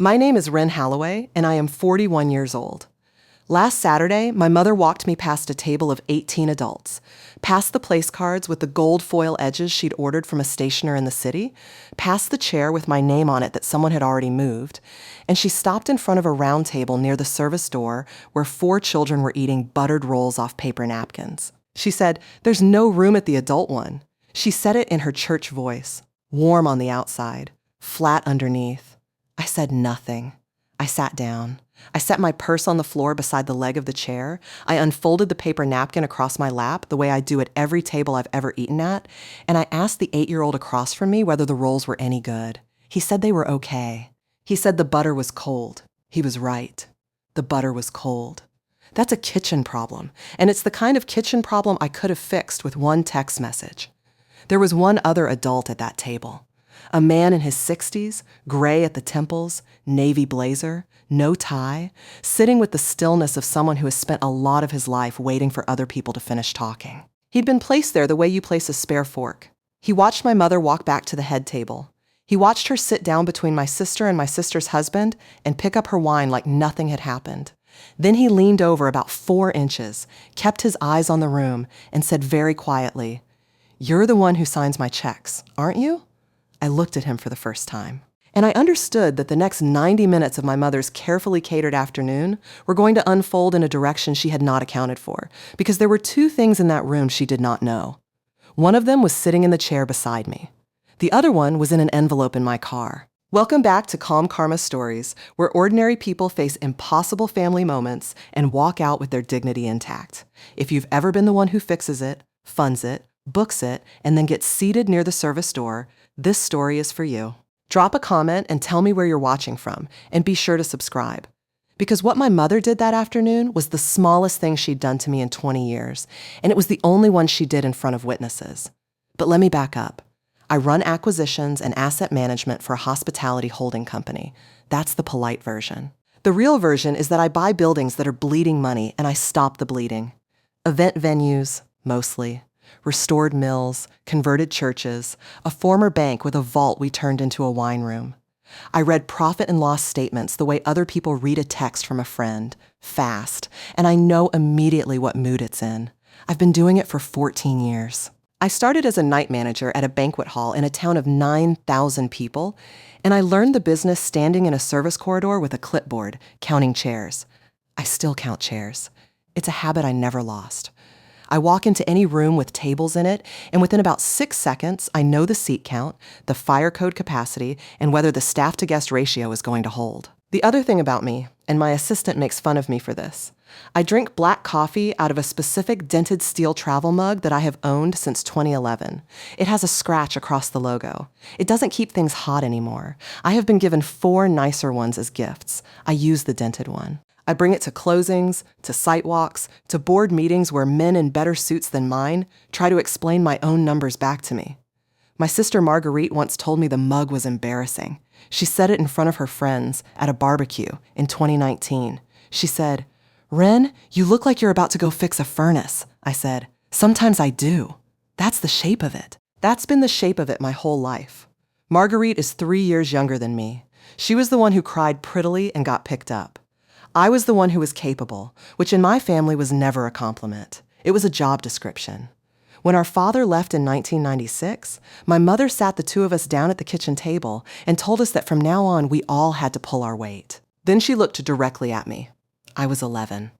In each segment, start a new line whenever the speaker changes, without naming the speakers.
My name is Wren and I am 41 years old. Last Saturday, my mother walked me past a table of 18 adults, past the place cards with the gold foil edges she'd ordered from a stationer in the city, past the chair with my name on it that someone had already moved, and she stopped in front of a round table near the service door where 4 children were eating buttered rolls off paper napkins. She said, "There's no room at the adult one." She said it in her church voice, warm on the outside, flat underneath. I said nothing. I sat down. I set my purse on the floor beside the leg of the chair. I unfolded the paper napkin across my lap the way I do at every table I've ever eaten at, and I asked the 8-year-old across from me whether the rolls were any good. He said they were okay. He said the butter was cold. He was right. The butter was cold. That's a kitchen problem, and it's the kind of kitchen problem I could have fixed with one text message. There was one other adult at that table. A man in his 60s, gray at the temples, navy blazer, no tie, sitting with the stillness of someone who has spent a lot of his life waiting for other people to finish talking. He'd been placed there the way you place a spare fork. He watched my mother walk back to the head table. He watched her sit down between my sister and my sister's husband and pick up her wine like nothing had happened. Then he leaned over about 4 inches, kept his eyes on the room, and said very quietly, "You're the one who signs my checks, aren't you?" I looked at him for the first time. And I understood that the next 90 minutes of my mother's carefully catered afternoon were going to unfold in a direction she had not accounted for, because there were 2 things in that room she did not know. One of them was sitting in the chair beside me. The other one was in an envelope in my car. Welcome back to Calm Karma Stories, where ordinary people face impossible family moments and walk out with their dignity intact. If you've ever been the one who fixes it, funds it, books it, and then gets seated near the service door, this story is for you. Drop a comment and tell me where you're watching from, and be sure to subscribe. Because what my mother did that afternoon was the smallest thing she'd done to me in 20 years, and it was the only one she did in front of witnesses. But let me back up. I run acquisitions and asset management for a hospitality holding company. That's the polite version. The real version is that I buy buildings that are bleeding money and I stop the bleeding. Event venues, mostly. Restored mills, converted churches, a former bank with a vault we turned into a wine room. I read profit and loss statements the way other people read a text from a friend, fast, and I know immediately what mood it's in. I've been doing it for 14 years. I started as a night manager at a banquet hall in a town of 9,000 people, and I learned the business standing in a service corridor with a clipboard, counting chairs. I still count chairs. It's a habit I never lost. I walk into any room with tables in it, and within about 6 seconds, I know the seat count, the fire code capacity, and whether the staff-to-guest ratio is going to hold. The other thing about me, and my assistant makes fun of me for this, I drink black coffee out of a specific dented steel travel mug that I have owned since 2011. It has a scratch across the logo. It doesn't keep things hot anymore. I have been given 4 nicer ones as gifts. I use the dented one. I bring it to closings, to site walks, to board meetings where men in better suits than mine try to explain my own numbers back to me. My sister Marguerite once told me the mug was embarrassing. She said it in front of her friends at a barbecue in 2019. She said, "Wren, you look like you're about to go fix a furnace." I said, "Sometimes I do. That's the shape of it." That's been the shape of it my whole life. Marguerite is 3 years younger than me. She was the one who cried prettily and got picked up. I was the one who was capable, which in my family was never a compliment. It was a job description. When our father left in 1996, my mother sat the 2 of us down at the kitchen table and told us that from now on we all had to pull our weight. Then she looked directly at me. I was 11.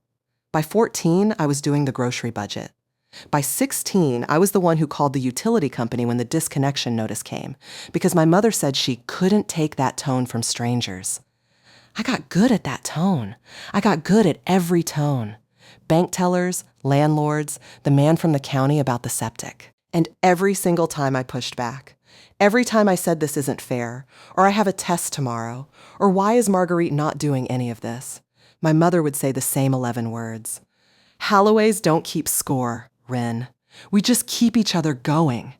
By 14, I was doing the grocery budget. By 16, I was the one who called the utility company when the disconnection notice came, because my mother said she couldn't take that tone from strangers. I got good at that tone. I got good at every tone. Bank tellers, landlords, the man from the county about the septic. And every single time I pushed back. Every time I said this isn't fair, or I have a test tomorrow, or why is Marguerite not doing any of this? My mother would say the same 11 words. Halloways don't keep score, Wren. We just keep each other going.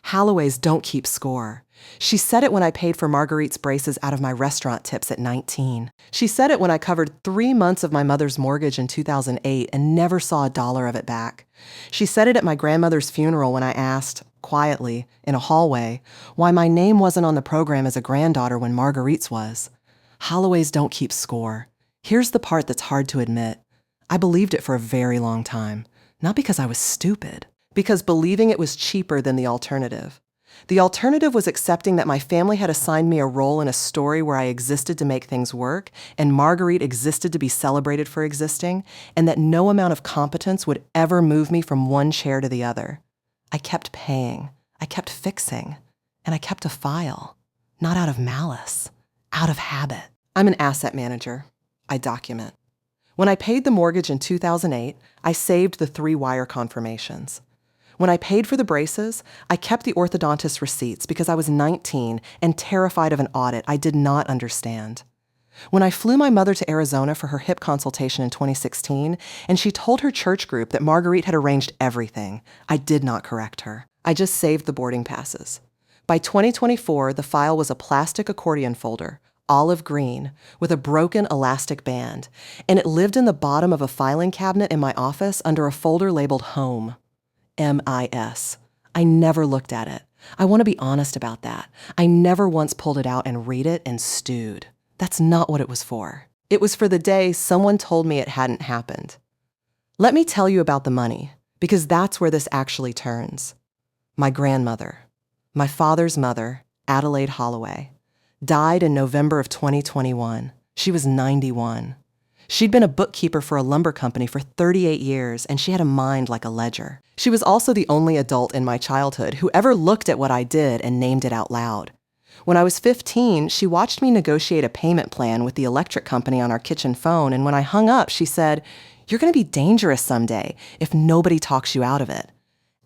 Halloways don't keep score. She said it when I paid for Marguerite's braces out of my restaurant tips at 19. She said it when I covered 3 months of my mother's mortgage in 2008 and never saw a dollar of it back. She said it at my grandmother's funeral when I asked, quietly, in a hallway, why my name wasn't on the program as a granddaughter when Marguerite's was. Holloways don't keep score. Here's the part that's hard to admit. I believed it for a very long time. Not because I was stupid, because believing it was cheaper than the alternative. The alternative was accepting that my family had assigned me a role in a story where I existed to make things work, and Marguerite existed to be celebrated for existing, and that no amount of competence would ever move me from one chair to the other. I kept paying, I kept fixing, and I kept a file. Not out of malice, out of habit. I'm an asset manager. I document. When I paid the mortgage in 2008, I saved the 3 wire confirmations. When I paid for the braces, I kept the orthodontist receipts because I was 19 and terrified of an audit I did not understand. When I flew my mother to Arizona for her hip consultation in 2016, and she told her church group that Marguerite had arranged everything, I did not correct her. I just saved the boarding passes. By 2024, the file was a plastic accordion folder, olive green, with a broken elastic band, and it lived in the bottom of a filing cabinet in my office under a folder labeled Home. MIS. I never looked at it. I want to be honest about that. I never once pulled it out and read it and stewed. That's not what it was for. It was for the day someone told me it hadn't happened. Let me tell you about the money, because that's where this actually turns. My grandmother, my father's mother, Adelaide Holloway, died in November of 2021. She was 91. She'd been a bookkeeper for a lumber company for 38 years, and she had a mind like a ledger. She was also the only adult in my childhood who ever looked at what I did and named it out loud. When I was 15, she watched me negotiate a payment plan with the electric company on our kitchen phone, and when I hung up, she said, "You're going to be dangerous someday if nobody talks you out of it."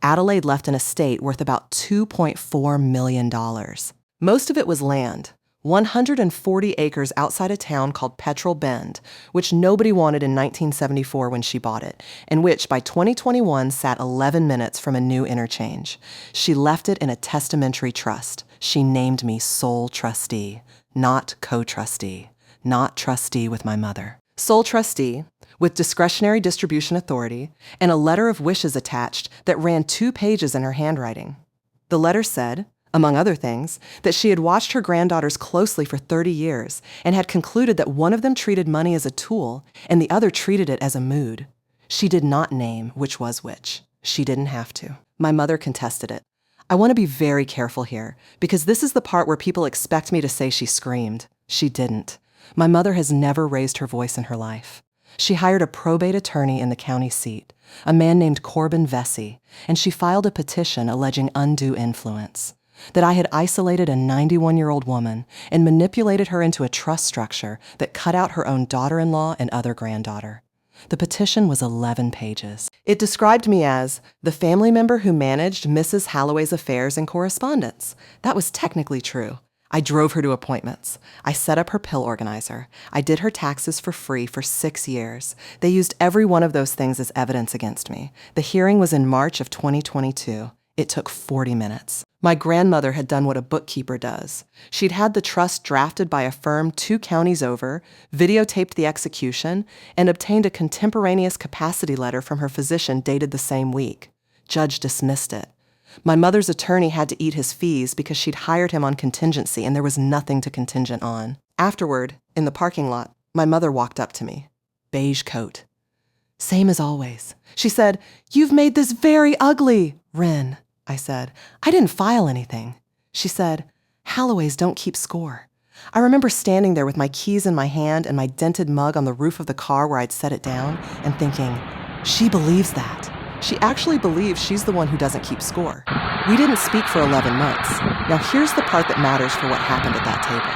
Adelaide left an estate worth about $2.4 million. Most of it was land. 140 acres outside a town called Petrel Bend, which nobody wanted in 1974 when she bought it, and which by 2021 sat 11 minutes from a new interchange. She left it in a testamentary trust. She named me sole trustee, not co-trustee, not trustee with my mother. Sole trustee, with discretionary distribution authority, and a letter of wishes attached that ran 2 pages in her handwriting. The letter said, among other things, that she had watched her granddaughters closely for 30 years and had concluded that one of them treated money as a tool and the other treated it as a mood. She did not name which was which. She didn't have to. My mother contested it. I want to be very careful here, because this is the part where people expect me to say she screamed. She didn't. My mother has never raised her voice in her life. She hired a probate attorney in the county seat, a man named Corbin Vesey, and she filed a petition alleging undue influence. That I had isolated a 91-year-old woman and manipulated her into a trust structure that cut out her own daughter-in-law and other granddaughter. The petition was 11 pages. It described me as the family member who managed Mrs. Holloway's affairs and correspondence. That was technically true. I drove her to appointments. I set up her pill organizer. I did her taxes for free for 6 years. They used every one of those things as evidence against me. The hearing was in March of 2022. It took 40 minutes. My grandmother had done what a bookkeeper does. She'd had the trust drafted by a firm 2 counties over, videotaped the execution, and obtained a contemporaneous capacity letter from her physician dated the same week. Judge dismissed it. My mother's attorney had to eat his fees because she'd hired him on contingency and there was nothing to contingent on. Afterward, in the parking lot, my mother walked up to me. Beige coat. Same as always. She said, "You've made this very ugly, Wren." I said, "I didn't file anything." She said, "Holloways don't keep score." I remember standing there with my keys in my hand and my dented mug on the roof of the car where I'd set it down and thinking, she believes that. She actually believes she's the one who doesn't keep score. We didn't speak for 11 months. Now here's the part that matters for what happened at that table.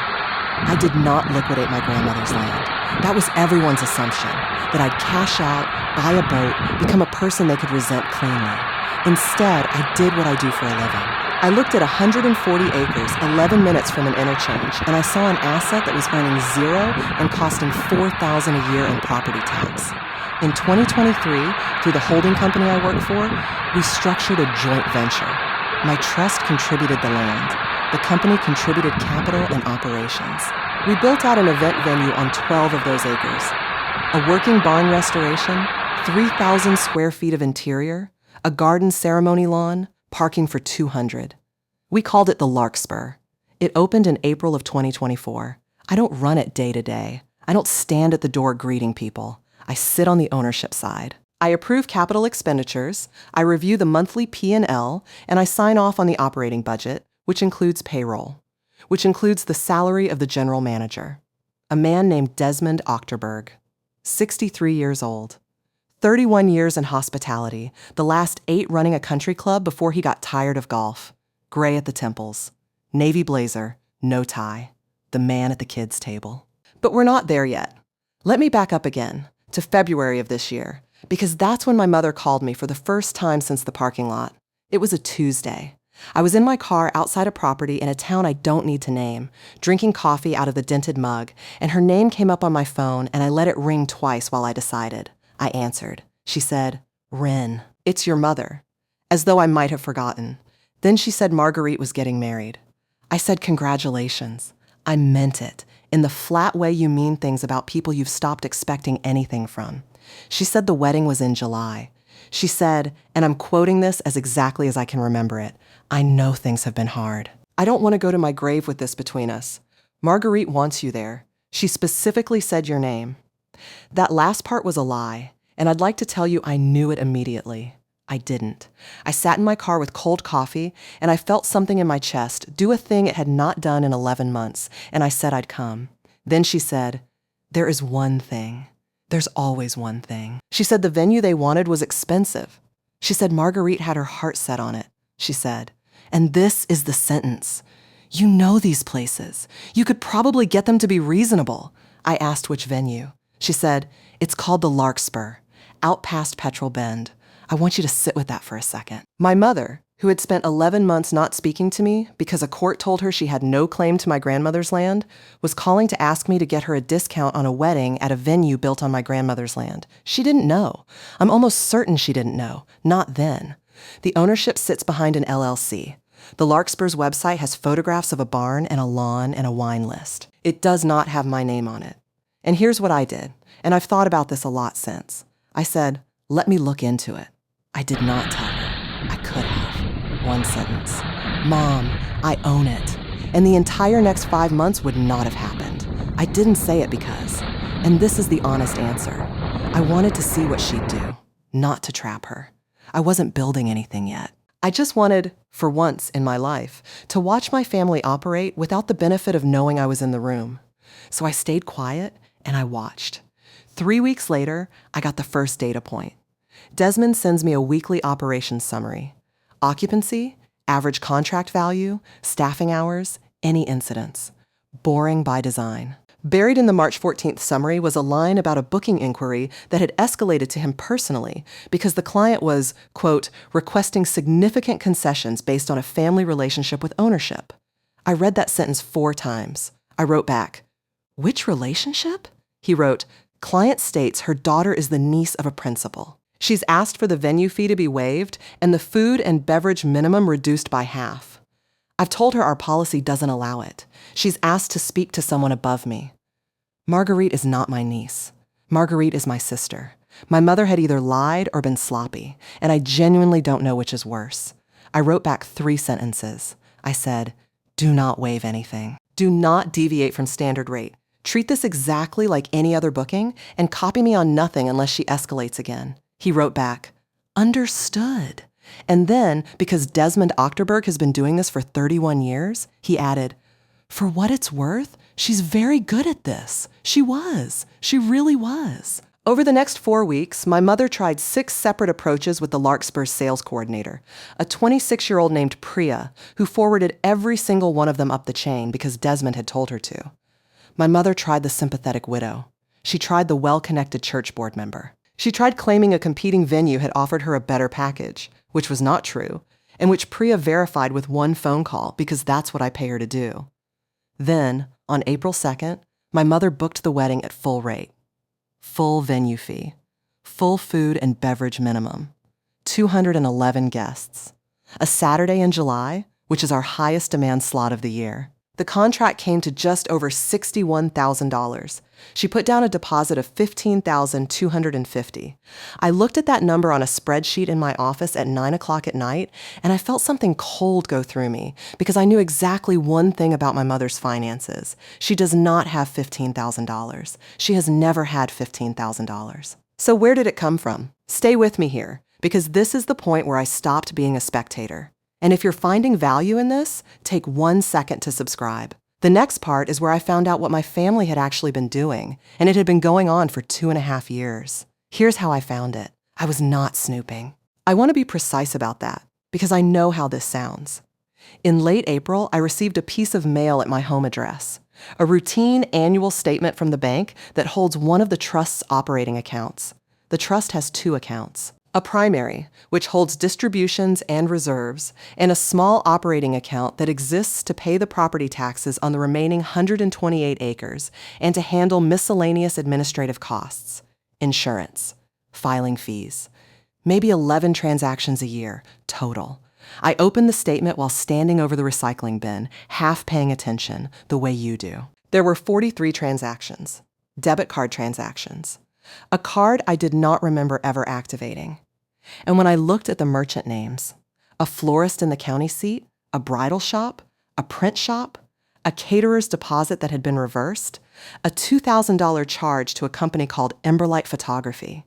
I did not liquidate my grandmother's land. That was everyone's assumption, that I'd cash out, buy a boat, become a person they could resent cleanly. Instead, I did what I do for a living. I looked at 140 acres, 11 minutes from an interchange, and I saw an asset that was earning 0 and costing $4,000 a year in property tax. In 2023, through the holding company I work for, we structured a joint venture. My trust contributed the land. The company contributed capital and operations. We built out an event venue on 12 of those acres. A working barn restoration, 3,000 square feet of interior, a garden ceremony lawn, parking for 200. We called it the Larkspur. It opened in April of 2024. I don't run it day to day. I don't stand at the door greeting people. I sit on the ownership side. I approve capital expenditures, I review the monthly P&L, and I sign off on the operating budget, which includes payroll, which includes the salary of the general manager, a man named Desmond Ochterberg, 63 years old, 31 years in hospitality, the last 8 running a country club before he got tired of golf, gray at the temples, navy blazer, no tie, the man at the kids' table. But we're not there yet. Let me back up again to February of this year, because that's when my mother called me for the first time since the parking lot. It was a Tuesday. I was in my car outside a property in a town I don't need to name, drinking coffee out of the dented mug, and her name came up on my phone and I let it ring twice while I decided. I answered. She said, "Wren, it's your mother," as though I might have forgotten. Then she said Marguerite was getting married. I said, "Congratulations." I meant it, in the flat way you mean things about people you've stopped expecting anything from. She said the wedding was in July. She said, and I'm quoting this as exactly as I can remember it, "I know things have been hard. I don't want to go to my grave with this between us. Marguerite wants you there. She specifically said your name." That last part was a lie, and I'd like to tell you I knew it immediately. I didn't. I sat in my car with cold coffee, and I felt something in my chest do a thing it had not done in 11 months, and I said I'd come. Then she said, "There is one thing. There's always one thing." She said the venue they wanted was expensive. She said Marguerite had her heart set on it. She said, and this is the sentence, "You know these places. You could probably get them to be reasonable." I asked which venue. She said, "It's called the Larkspur, out past Petrel Bend. I want you to sit with that for a second." My mother, who had spent 11 months not speaking to me because a court told her she had no claim to my grandmother's land, was calling to ask me to get her a discount on a wedding at a venue built on my grandmother's land. She didn't know. I'm almost certain she didn't know. Not then. The ownership sits behind an LLC. The Larkspur's website has photographs of a barn and a lawn and a wine list. It does not have my name on it. And here's what I did, and I've thought about this a lot since. I said, "Let me look into it." I did not tell her. I could have. One sentence. "Mom, I own it." And the entire next 5 months would not have happened. I didn't say it because, and this is the honest answer, I wanted to see what she'd do, not to trap her. I wasn't building anything yet. I just wanted, for once in my life, to watch my family operate without the benefit of knowing I was in the room. So I stayed quiet and I watched. 3 weeks later, I got the first data point. Desmond sends me a weekly operations summary. Occupancy, average contract value, staffing hours, any incidents. Boring by design. Buried in the March 14th summary was a line about a booking inquiry that had escalated to him personally because the client was, quote, requesting significant concessions based on a family relationship with ownership. I read that sentence 4 times. I wrote back, "Which relationship?" He wrote, "Client states her daughter is the niece of a principal. She's asked for the venue fee to be waived and the food and beverage minimum reduced by half. I've told her our policy doesn't allow it. She's asked to speak to someone above me. Marguerite is not my niece. Marguerite is my sister. My mother had either lied or been sloppy, and I genuinely don't know which is worse." I wrote back 3 sentences. I said, "Do not waive anything. Do not deviate from standard rate. Treat this exactly like any other booking and copy me on nothing unless she escalates again." He wrote back, "Understood." And then, because Desmond Ochterberg has been doing this for 31 years, he added, "For what it's worth, she's very good at this. She was. She really was." Over the next 4 weeks, my mother tried 6 separate approaches with the Larkspur's sales coordinator, a 26-year-old named Priya, who forwarded every single one of them up the chain because Desmond had told her to. My mother tried the sympathetic widow. She tried the well-connected church board member. She tried claiming a competing venue had offered her a better package, which was not true, and which Priya verified with 1 phone call because that's what I pay her to do. Then, on April 2nd, my mother booked the wedding at full rate. Full venue fee. Full food and beverage minimum. 211 guests. A Saturday in July, which is our highest demand slot of the year. The contract came to just over $61,000. She put down a deposit of $15,250. I looked at that number on a spreadsheet in my office at 9 o'clock at night, and I felt something cold go through me because I knew exactly one thing about my mother's finances. She does not have $15,000. She has never had $15,000. So where did it come from? Stay with me here, because this is the point where I stopped being a spectator. And if you're finding value in this, take 1 second to subscribe. The next part is where I found out what my family had actually been doing, and it had been going on for 2.5 years. Here's how I found it. I was not snooping. I want to be precise about that, because I know how this sounds. In late April, I received a piece of mail at my home address, a routine annual statement from the bank that holds one of the trust's operating accounts. The trust has 2 accounts. A primary, which holds distributions and reserves, and a small operating account that exists to pay the property taxes on the remaining 128 acres and to handle miscellaneous administrative costs, insurance, filing fees, maybe 11 transactions a year, total. I opened the statement while standing over the recycling bin, half paying attention, the way you do. There were 43 transactions, debit card transactions, a card I did not remember ever activating. And when I looked at the merchant names, a florist in the county seat, a bridal shop, a print shop, a caterer's deposit that had been reversed, a $2,000 charge to a company called Emberlight Photography,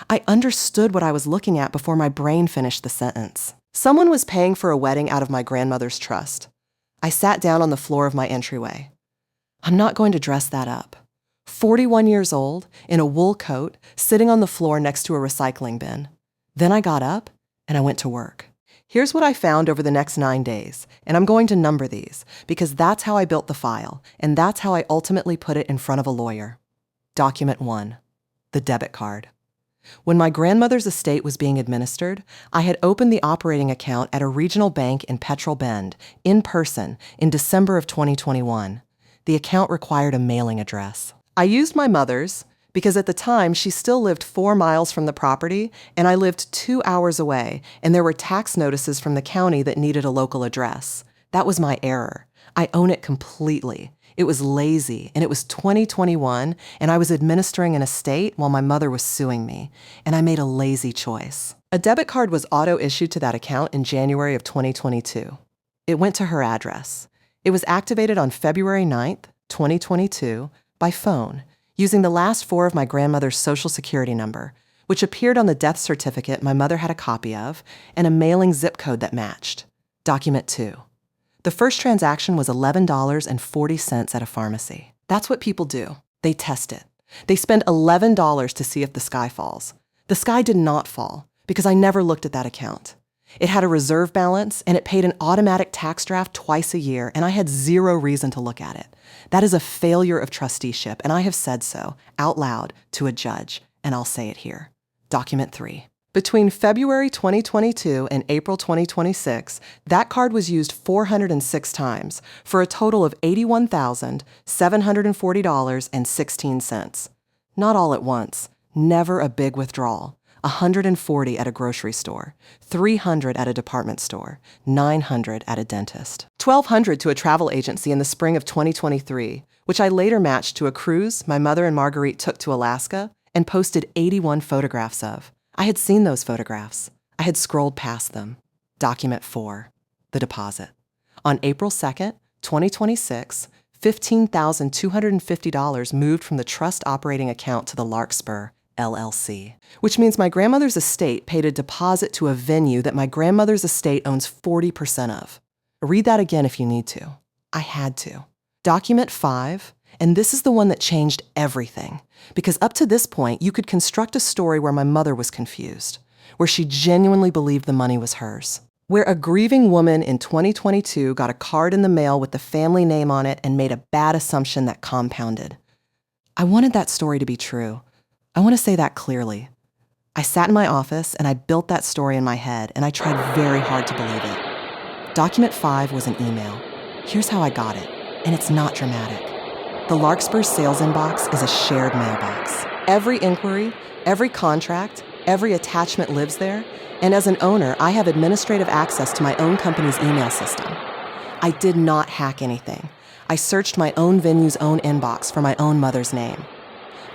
I understood what I was looking at before my brain finished the sentence. Someone was paying for a wedding out of my grandmother's trust. I sat down on the floor of my entryway. I'm not going to dress that up. 41 years old, in a wool coat, sitting on the floor next to a recycling bin. Then I got up and I went to work. Here's what I found over the next 9 days, and I'm going to number these because that's how I built the file, and that's how I ultimately put it in front of a lawyer. Document 1, the debit card. When my grandmother's estate was being administered, I had opened the operating account at a regional bank in Petrel Bend, in person, in December of 2021. The account required a mailing address. I used my mother's because at the time she still lived 4 miles from the property and I lived 2 hours away, and there were tax notices from the county that needed a local address. That was my error. I own it completely. It was lazy, and it was 2021, and I was administering an estate while my mother was suing me, and I made a lazy choice. A debit card was auto-issued to that account in January of 2022. It went to her address. It was activated on February 9th, 2022, by phone, using the last 4 of my grandmother's Social Security number, which appeared on the death certificate my mother had a copy of, and a mailing zip code that matched. Document 2. The first transaction was $11.40 at a pharmacy. That's what people do. They test it. They spend $11 to see if the sky falls. The sky did not fall because I never looked at that account. It had a reserve balance and it paid an automatic tax draft twice a year, and I had 0 reason to look at it. That is a failure of trusteeship, and I have said so out loud to a judge, and I'll say it here. Document 3. Between February 2022 and April 2026, that card was used 406 times for a total of $81,740.16. Not all at once, never a big withdrawal. 140 at a grocery store, 300 at a department store, 900 at a dentist, 1,200 to a travel agency in the spring of 2023, which I later matched to a cruise my mother and Marguerite took to Alaska and posted 81 photographs of. I had seen those photographs. I had scrolled past them. Document 4, the deposit. On April 2nd, 2026, $15,250 moved from the trust operating account to the Larkspur, LLC, which means my grandmother's estate paid a deposit to a venue that my grandmother's estate owns 40% of. Read that again if you need to. I had to. Document 5, and this is the one that changed everything, because up to this point, you could construct a story where my mother was confused, where she genuinely believed the money was hers, where a grieving woman in 2022 got a card in the mail with the family name on it and made a bad assumption that compounded. I wanted that story to be true. I want to say that clearly. I sat in my office and I built that story in my head, and I tried very hard to believe it. Document 5 was an email. Here's how I got it, and it's not dramatic. The Larkspur sales inbox is a shared mailbox. Every inquiry, every contract, every attachment lives there, and as an owner, I have administrative access to my own company's email system. I did not hack anything. I searched my own venue's own inbox for my own mother's name.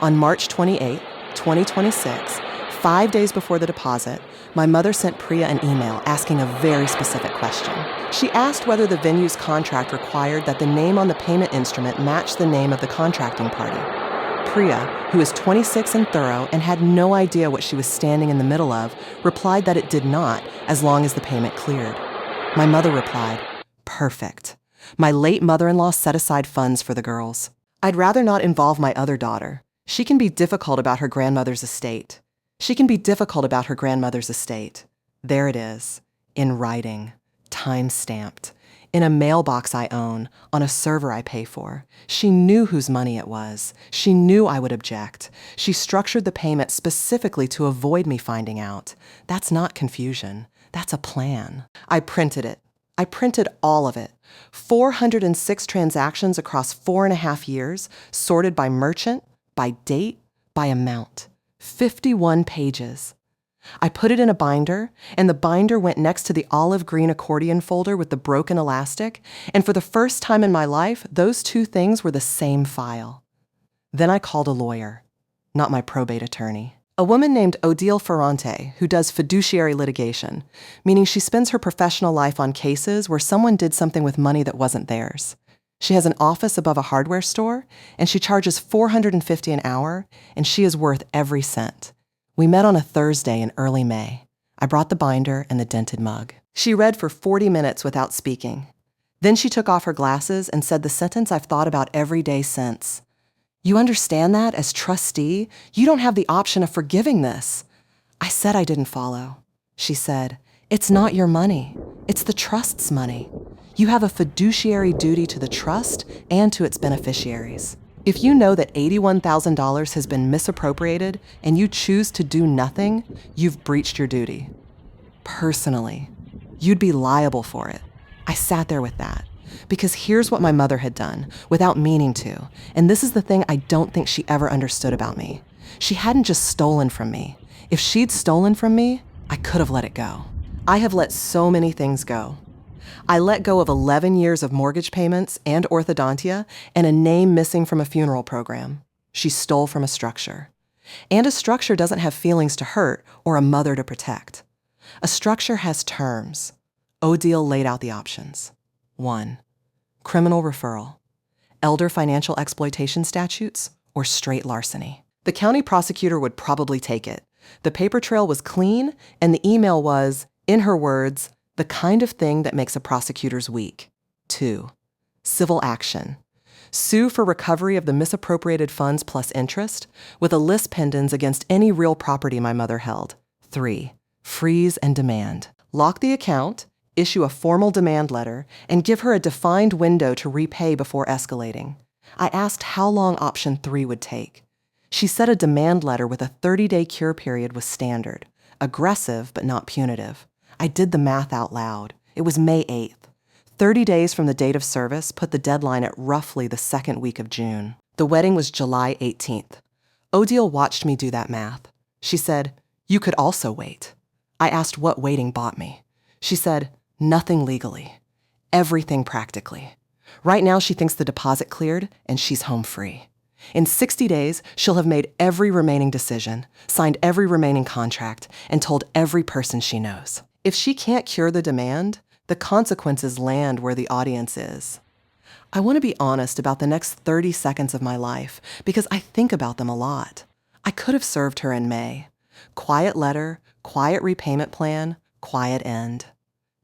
On March 28, 2026, 5 days before the deposit, my mother sent Priya an email asking a very specific question. She asked whether the venue's contract required that the name on the payment instrument match the name of the contracting party. Priya, who is 26 and thorough and had no idea what she was standing in the middle of, replied that it did not, as long as the payment cleared. My mother replied, "Perfect. My late mother-in-law set aside funds for the girls. I'd rather not involve my other daughter. She can be difficult about her grandmother's estate. There it is, in writing, time-stamped, in a mailbox I own, on a server I pay for. She knew whose money it was. She knew I would object. She structured the payment specifically to avoid me finding out. That's not confusion. That's a plan. I printed it. I printed all of it. 406 transactions across 4.5 years, sorted by merchant, by date, by amount. 51 pages. I put it in a binder, and the binder went next to the olive green accordion folder with the broken elastic, and for the first time in my life, those two things were the same file. Then I called a lawyer, not my probate attorney. A woman named Odile Ferrante, who does fiduciary litigation, meaning she spends her professional life on cases where someone did something with money that wasn't theirs. She has an office above a hardware store, and she charges $450 an hour, and she is worth every cent. We met on a Thursday in early May. I brought the binder and the dented mug. She read for 40 minutes without speaking. Then she took off her glasses and said the sentence I've thought about every day since. "You understand that, as trustee, you don't have the option of forgiving this." I said I didn't follow. She said, "It's not your money. It's the trust's money. You have a fiduciary duty to the trust and to its beneficiaries. If you know that $81,000 has been misappropriated and you choose to do nothing, you've breached your duty. Personally, you'd be liable for it." I sat there with that, because here's what my mother had done, without meaning to, and this is the thing I don't think she ever understood about me. She hadn't just stolen from me. If she'd stolen from me, I could have let it go. I have let so many things go. I let go of 11 years of mortgage payments and orthodontia and a name missing from a funeral program. She stole from a structure. And a structure doesn't have feelings to hurt or a mother to protect. A structure has terms. Odile laid out the options. 1. Criminal referral. Elder financial exploitation statutes or straight larceny. The county prosecutor would probably take it. The paper trail was clean, and the email was, in her words, the kind of thing that makes a prosecutor's weak. 2. Civil action. Sue for recovery of the misappropriated funds plus interest, with a lis pendens against any real property my mother held. 3. Freeze and demand. Lock the account, issue a formal demand letter, and give her a defined window to repay before escalating. I asked how long option 3 would take. She said a demand letter with a 30-day cure period was standard. Aggressive, but not punitive. I did the math out loud. It was May 8th. 30 days from the date of service put the deadline at roughly the second week of June. The wedding was July 18th. Odile watched me do that math. She said, "You could also wait." I asked what waiting bought me. She said, "Nothing legally. Everything practically. Right now she thinks the deposit cleared and she's home free. In 60 days, she'll have made every remaining decision, signed every remaining contract, and told every person she knows. If she can't cure the demand, the consequences land where the audience is." I want to be honest about the next 30 seconds of my life because I think about them a lot. I could have served her in May. Quiet letter, quiet repayment plan, quiet end.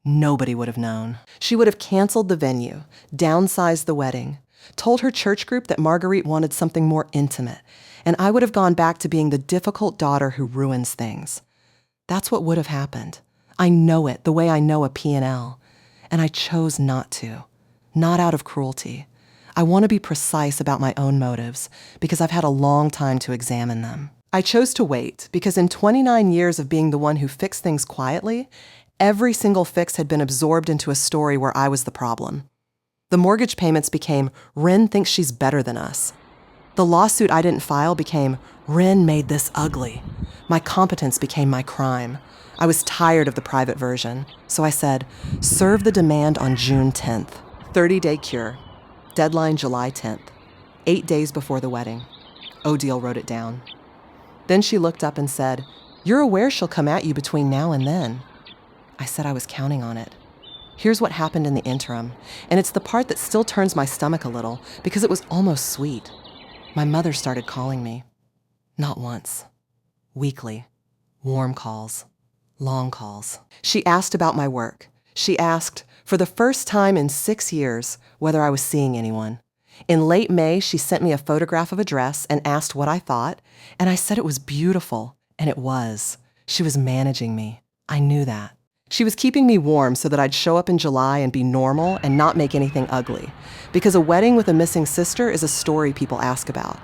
Nobody would have known. She would have canceled the venue, downsized the wedding, told her church group that Marguerite wanted something more intimate, and I would have gone back to being the difficult daughter who ruins things. That's what would have happened. I know it the way I know a P&L, and I chose not to. Not out of cruelty. I want to be precise about my own motives because I've had a long time to examine them. I chose to wait because in 29 years of being the one who fixed things quietly, every single fix had been absorbed into a story where I was the problem. The mortgage payments became, "Wren thinks she's better than us." The lawsuit I didn't file became, "Wren made this ugly." My competence became my crime. I was tired of the private version, so I said, "Serve the demand on June 10th. 30-day cure. Deadline July 10th, 8 days before the wedding. Odile wrote it down. Then she looked up and said, "You're aware she'll come at you between now and then." I said I was counting on it. Here's what happened in the interim, and it's the part that still turns my stomach a little because it was almost sweet. My mother started calling me. Not once. Weekly. Warm calls. Long calls. She asked about my work. She asked, for the first time in 6 years, whether I was seeing anyone. In late May, she sent me a photograph of a dress and asked what I thought, and I said it was beautiful, and it was. She was managing me. I knew that. She was keeping me warm so that I'd show up in July and be normal and not make anything ugly, because a wedding with a missing sister is a story people ask about.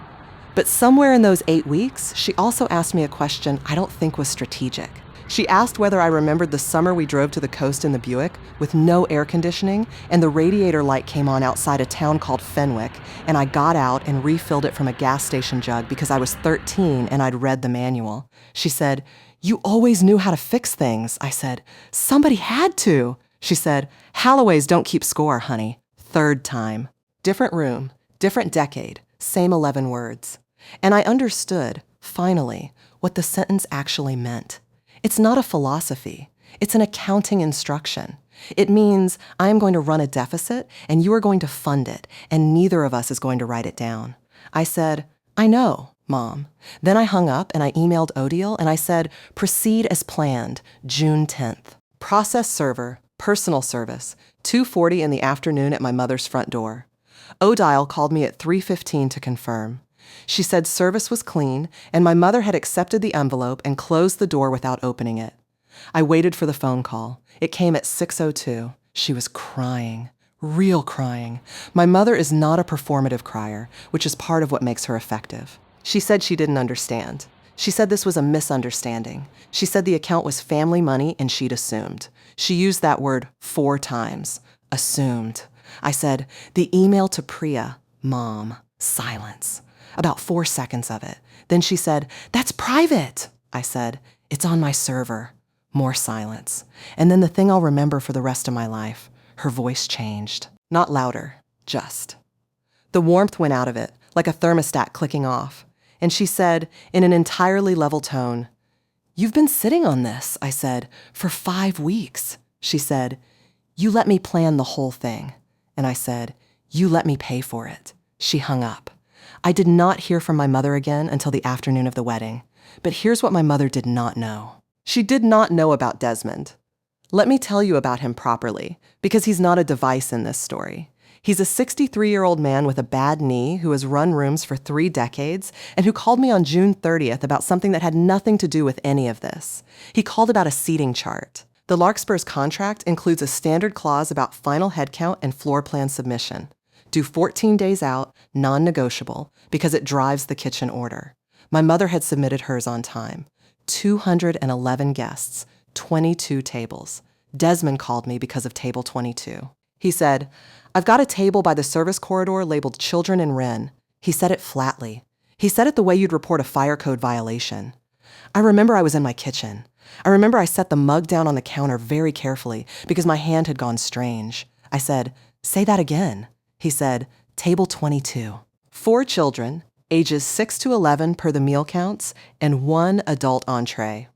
But somewhere in those 8 weeks, she also asked me a question I don't think was strategic. She asked whether I remembered the summer we drove to the coast in the Buick with no air conditioning, and the radiator light came on outside a town called Fenwick, and I got out and refilled it from a gas station jug because I was 13 and I'd read the manual. She said, "You always knew how to fix things." I said, "Somebody had to." She said, "Halloways don't keep score, honey." 3rd time. Different room, different decade, same 11 words. And I understood, finally, what the sentence actually meant. It's not a philosophy. It's an accounting instruction. It means I am going to run a deficit and you are going to fund it, and neither of us is going to write it down. I said, "I know, Mom." Then I hung up and I emailed Odile and I said, "Proceed as planned, June 10th. Process server, personal service, 2:40 in the afternoon at my mother's front door." Odile called me at 3:15 to confirm. She said service was clean and my mother had accepted the envelope and closed the door without opening it. I waited for the phone call. It came at 6:02. She was crying. Real crying. My mother is not a performative crier, which is part of what makes her effective. She said she didn't understand. She said this was a misunderstanding. She said the account was family money and she'd assumed. She used that word 4 times. Assumed. I said, "The email to Priya, Mom." Silence. About 4 seconds of it. Then she said, "That's private." I said, "It's on my server." More silence. And then the thing I'll remember for the rest of my life. Her voice changed. Not louder, just. The warmth went out of it, like a thermostat clicking off. And she said, in an entirely level tone, "You've been sitting on this," I said, "for 5 weeks." She said, "You let me plan the whole thing." And I said, "You let me pay for it." She hung up. I did not hear from my mother again until the afternoon of the wedding. But here's what my mother did not know. She did not know about Desmond. Let me tell you about him properly, because he's not a device in this story. He's a 63-year-old man with a bad knee who has run rooms for 3 decades and who called me on June 30th about something that had nothing to do with any of this. He called about a seating chart. The Larkspur's contract includes a standard clause about final headcount and floor plan submission. Due 14 days out, non-negotiable, because it drives the kitchen order. My mother had submitted hers on time. 211 guests, 22 tables. Desmond called me because of table 22. He said, "I've got a table by the service corridor labeled Children in Wren." He said it flatly. He said it the way you'd report a fire code violation. I remember I was in my kitchen. I remember I set the mug down on the counter very carefully because my hand had gone strange. I said, "Say that again." He said, "Table 22. 4 children, ages 6 to 11 per the meal counts, and 1 adult entree.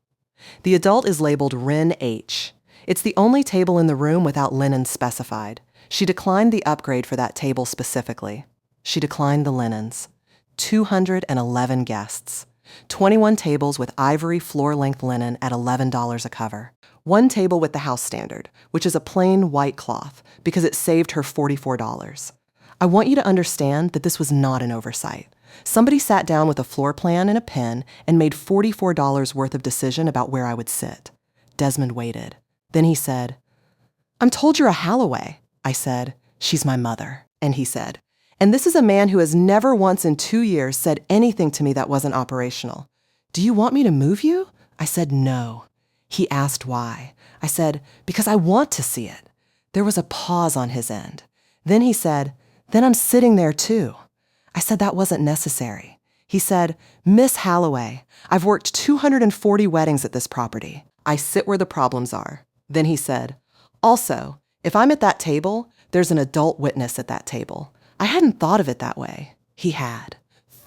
The adult is labeled Wren H. It's the only table in the room without linen specified. She declined the upgrade for that table specifically. She declined the linens. 211 guests. 21 tables with ivory floor-length linen at $11 a cover. 1 table with the house standard, which is a plain white cloth, because it saved her $44. I want you to understand that this was not an oversight. Somebody sat down with a floor plan and a pen and made $44 worth of decision about where I would sit. Desmond waited. Then he said, "I'm told you're a Halloway." I said, "She's my mother." And he said, "And this is a man who has never once in 2 years said anything to me that wasn't operational. Do you want me to move you?" I said, "No." He asked why. I said, "Because I want to see it." There was a pause on his end. Then he said, "Then I'm sitting there too." I said that wasn't necessary. He said, "Miss Halloway, I've worked 240 weddings at this property. I sit where the problems are." Then he said, "Also, if I'm at that table, there's an adult witness at that table. I hadn't thought of it that way. He had.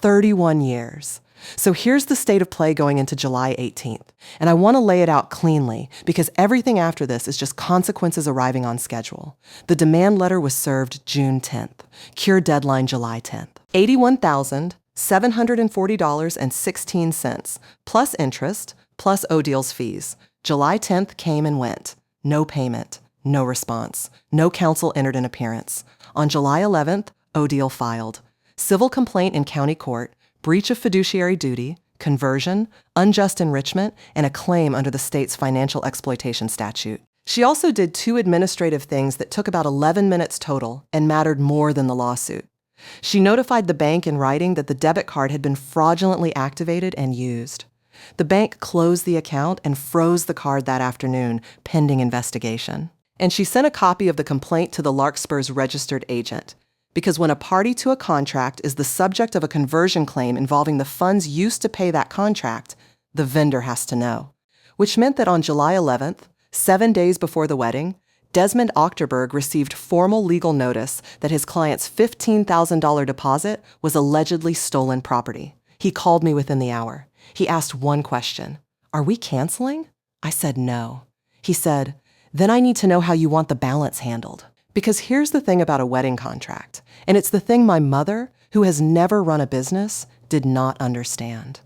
31 years. So here's the state of play going into July 18th. And I want to lay it out cleanly because everything after this is just consequences arriving on schedule. The demand letter was served June 10th. Cure deadline July 10th. $81,740.16 plus interest plus Odil's fees. July 10th came and went. No payment. No response. No counsel entered an appearance. On July 11th, Odile filed. Civil complaint in county court, breach of fiduciary duty, conversion, unjust enrichment, and a claim under the state's financial exploitation statute. She also did 2 administrative things that took about 11 minutes total and mattered more than the lawsuit. She notified the bank in writing that the debit card had been fraudulently activated and used. The bank closed the account and froze the card that afternoon, pending investigation. And she sent a copy of the complaint to the Larkspur's registered agent, because when a party to a contract is the subject of a conversion claim involving the funds used to pay that contract, the vendor has to know. Which meant that on July 11th, 7 days before the wedding, Desmond Ochterberg received formal legal notice that his client's $15,000 deposit was allegedly stolen property. He called me within the hour. He asked one question. "Are we canceling?" I said no. He said, "Then I need to know how you want the balance handled." Because here's the thing about a wedding contract, and it's the thing my mother, who has never run a business, did not understand.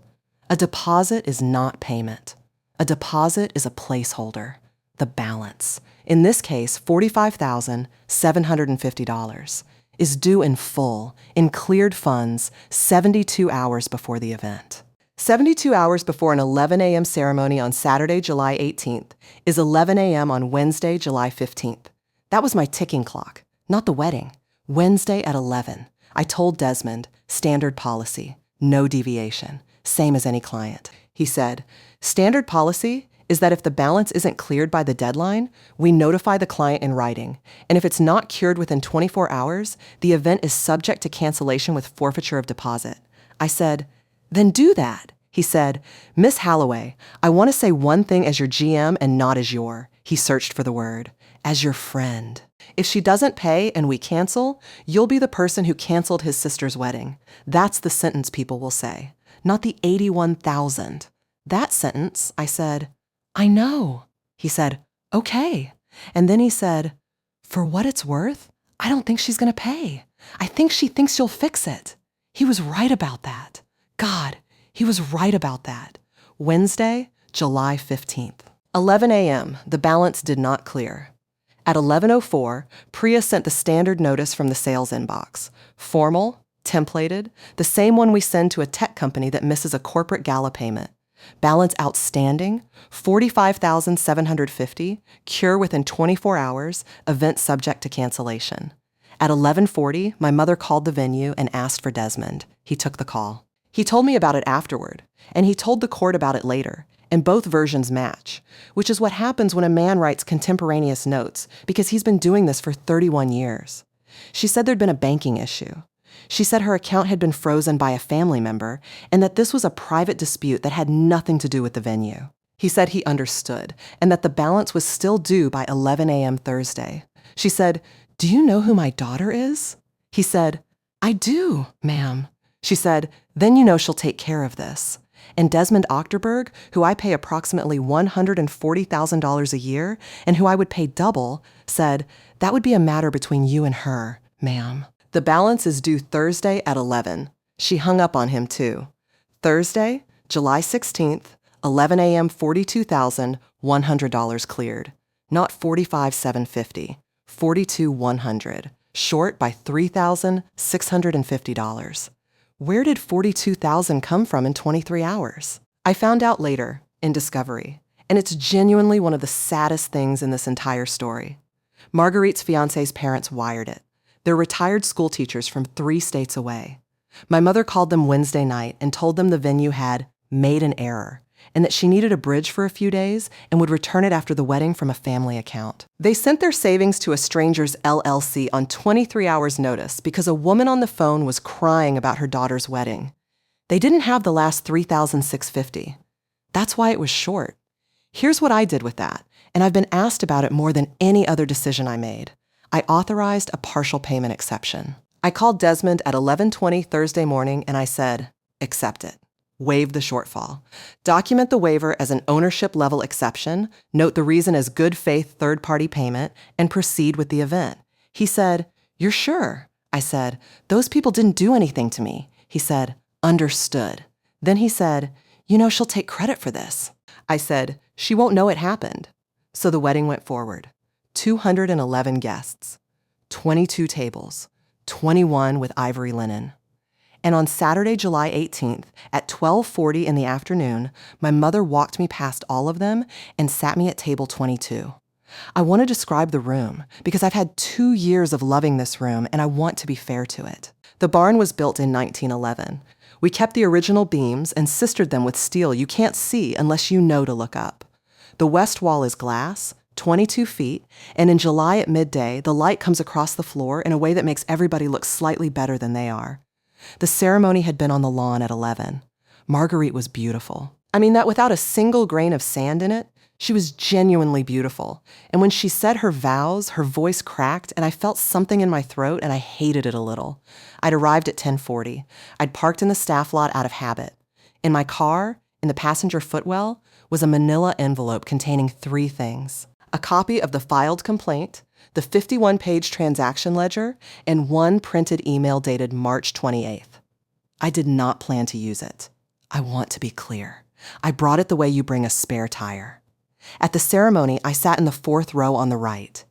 A deposit is not payment. A deposit is a placeholder, the balance. In this case, $45,750 is due in full, in cleared funds, 72 hours before the event. 72 hours before an 11 a.m. ceremony on Saturday, July 18th, is 11 a.m. on Wednesday, July 15th. That was my ticking clock, not the wedding. Wednesday at 11. I told Desmond, standard policy, no deviation, same as any client. He said, standard policy is that if the balance isn't cleared by the deadline, we notify the client in writing. And if it's not cured within 24 hours, the event is subject to cancellation with forfeiture of deposit. I said, then do that. He said, Miss Halloway, I want to say one thing as your GM and not as your, he searched for the word, as your friend. If she doesn't pay and we cancel, you'll be the person who canceled his sister's wedding. That's the sentence people will say, not the 81,000. That sentence, I said, I know. He said, okay. And then he said, for what it's worth, I don't think she's going to pay. I think she thinks you'll fix it. He was right about that. God, he was right about that. Wednesday, July 15th. 11 a.m., the balance did not clear. At 11:04, Priya sent the standard notice from the sales inbox. Formal, templated, the same one we send to a tech company that misses a corporate gala payment. Balance outstanding, $45,750, cure within 24 hours, event subject to cancellation. At 11:40, my mother called the venue and asked for Desmond. He took the call. He told me about it afterward, and he told the court about it later, and both versions match, which is what happens when a man writes contemporaneous notes, because he's been doing this for 31 years. She said there'd been a banking issue. She said her account had been frozen by a family member, and that this was a private dispute that had nothing to do with the venue. He said he understood, and that the balance was still due by 11 a.m. Thursday. She said, do you know who my daughter is? He said, I do, ma'am. She said, then you know she'll take care of this. And Desmond Ochterberg, who I pay approximately $140,000 a year, and who I would pay double, said, that would be a matter between you and her, ma'am. The balance is due Thursday at 11. She hung up on him too. Thursday, July 16th, 11 a.m. $42,100 cleared. Not $45,750, $42,100, short by $3,650. Where did $42,000 come from in 23 hours? I found out later, in discovery, and it's genuinely one of the saddest things in this entire story. Marguerite's fiancé's parents wired it. They're retired school teachers from 3 states away. My mother called them Wednesday night and told them the venue had made an error and that she needed a bridge for a few days and would return it after the wedding from a family account. They sent their savings to a stranger's LLC on 23 hours' notice because a woman on the phone was crying about her daughter's wedding. They didn't have the last $3,650. That's why it was short. Here's what I did with that, and I've been asked about it more than any other decision I made. I authorized a partial payment exception. I called Desmond at 11:20 Thursday morning and I said, accept it. Waive the shortfall. Document the waiver as an ownership level exception, note the reason as good faith third-party payment, and proceed with the event. He said, you're sure? I said, those people didn't do anything to me. He said, understood. Then he said, she'll take credit for this. I said, she won't know it happened. So the wedding went forward. 211 guests, 22 tables, 21 with ivory linen. And on Saturday, July 18th, at 12:40 in the afternoon, my mother walked me past all of them and sat me at table 22. I want to describe the room because I've had 2 years of loving this room and I want to be fair to it. The barn was built in 1911. We kept the original beams and sistered them with steel you can't see unless you know to look up. The west wall is glass, 22 feet, and in July at midday, the light comes across the floor in a way that makes everybody look slightly better than they are. The ceremony had been on the lawn at 11. Marguerite was beautiful. I mean that without a single grain of sand in it. She was genuinely beautiful. And when she said her vows, her voice cracked and I felt something in my throat and I hated it a little. I'd arrived at 10:40. I'd parked in the staff lot out of habit. In my car, in the passenger footwell, was a manila envelope containing 3 things. A copy of the filed complaint, the 51-page transaction ledger, and 1 printed email dated March 28th. I did not plan to use it. I want to be clear. I brought it the way you bring a spare tire. At the ceremony, I sat in the 4th row on the right.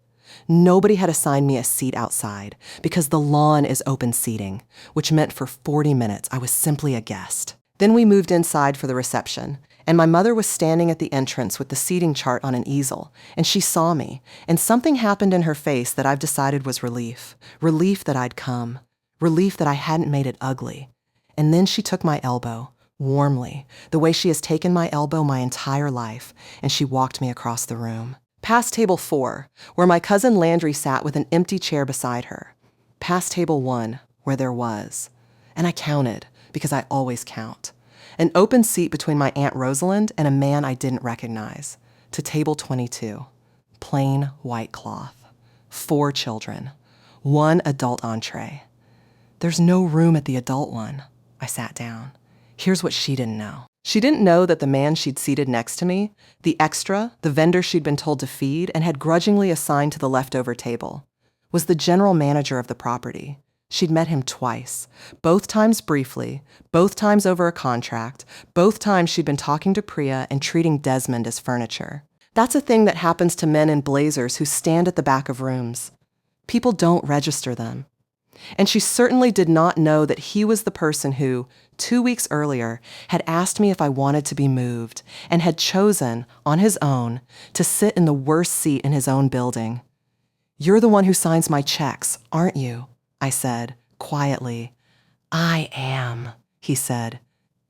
Nobody had assigned me a seat outside because the lawn is open seating, which meant for 40 minutes I was simply a guest. Then we moved inside for the reception, and my mother was standing at the entrance with the seating chart on an easel, and she saw me, and something happened in her face that I've decided was relief. Relief that I'd come. Relief that I hadn't made it ugly. And then she took my elbow, warmly, the way she has taken my elbow my entire life, and she walked me across the room. Past table 4, where my cousin Landry sat with an empty chair beside her. Past table 1, where there was. And I counted, because I always count. An open seat between my Aunt Rosalind and a man I didn't recognize. To table 22. Plain white cloth. 4 children. 1 adult entree. There's no room at the adult one. I sat down. Here's what she didn't know. She didn't know that the man she'd seated next to me, the extra, the vendor she'd been told to feed and had grudgingly assigned to the leftover table, was the general manager of the property. She'd met him twice, both times briefly, both times over a contract, both times she'd been talking to Priya and treating Desmond as furniture. That's a thing that happens to men in blazers who stand at the back of rooms. People don't register them. And she certainly did not know that he was the person who, 2 weeks earlier, had asked me if I wanted to be moved and had chosen, on his own, to sit in the worst seat in his own building. "You're the one who signs my checks, aren't you?" I said, quietly. "I am," he said.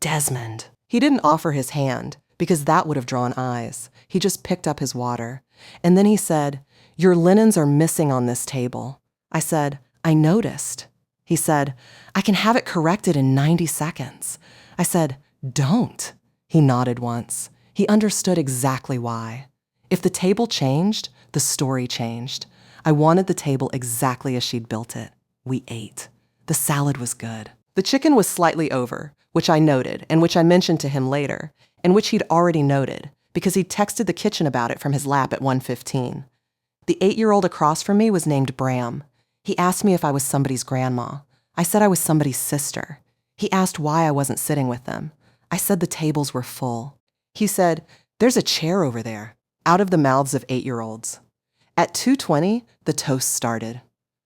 "Desmond." He didn't offer his hand, because that would have drawn eyes. He just picked up his water. And then he said, "Your linens are missing on this table." I said, "I noticed." He said, "I can have it corrected in 90 seconds. I said, "Don't." He nodded once. He understood exactly why. If the table changed, the story changed. I wanted the table exactly as she'd built it. We ate. The salad was good. The chicken was slightly over, which I noted and which I mentioned to him later, and which he'd already noted, because he'd texted the kitchen about it from his lap at 1:15. The 8-year-old across from me was named Bram. He asked me if I was somebody's grandma. I said I was somebody's sister. He asked why I wasn't sitting with them. I said the tables were full. He said, "There's a chair over there," out of the mouths of 8-year-olds. At 2:20, the toast started.